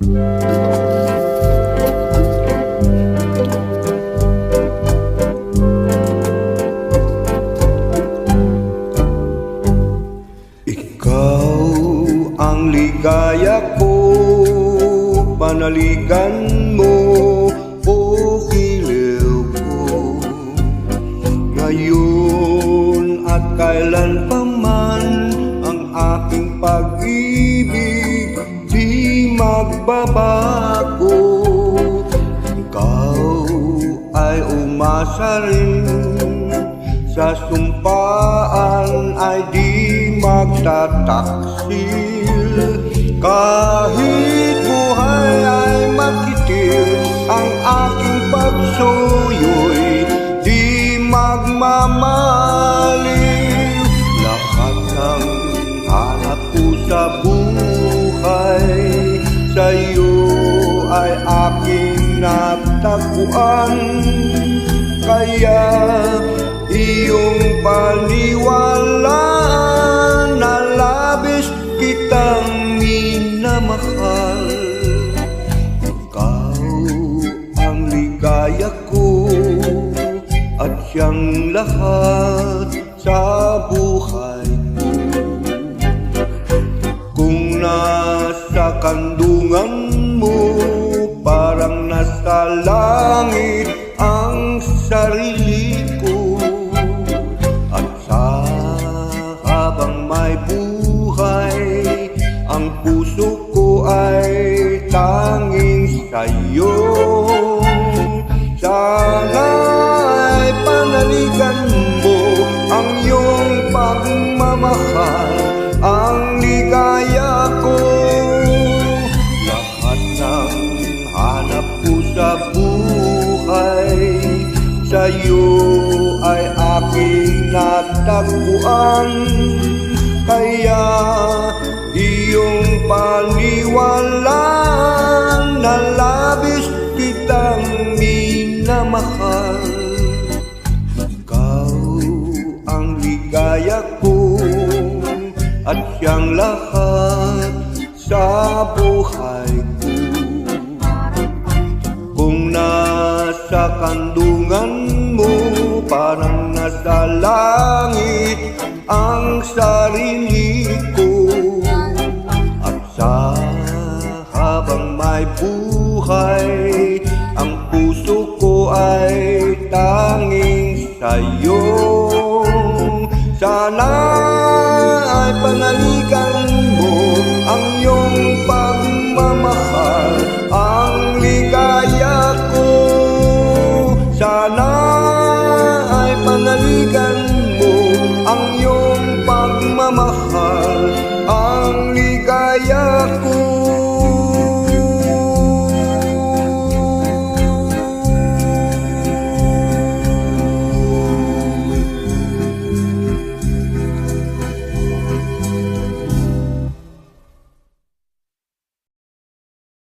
Ikaw ang ligaya ko, panaligan mo o giliw ko. Ngayon at kailan pa man, ang aking pag-ibig di magbabago. Ikaw ay umasa rin, sa sumpaan ay di magtataksil. Kahit buhay ay makitil, ang aking pagsuyo'y di magmamaliw. Lahat ng hanap ko sa buhay, sa'yo ay aking natagpuan. Kaya iyong paniwalaan na labis kitang minamahal. Ikaw ang ligaya ko at siyang lahat sa buhay ko. Kung nasa kandungan mo, parang nasa langit ang sarili ko. At sa habang may buhay, ang puso ko ay tanging sa'yo. Sana'y panaligan mo ang iyong pagmamahal, ang ligaya ko. Lahat ng hanap ko sa buhay, sa'yo ay aking natagpuan. Kaya iyong paniwalaan na labis kitang minamahal. Ikaw ang ligaya ko at siyang lahat sa buhay ko. Kung nasa kandungan mo, parang nasa langit ang sarili ko. At sa habang may buhay, ang puso ko ay tanging sa'yo.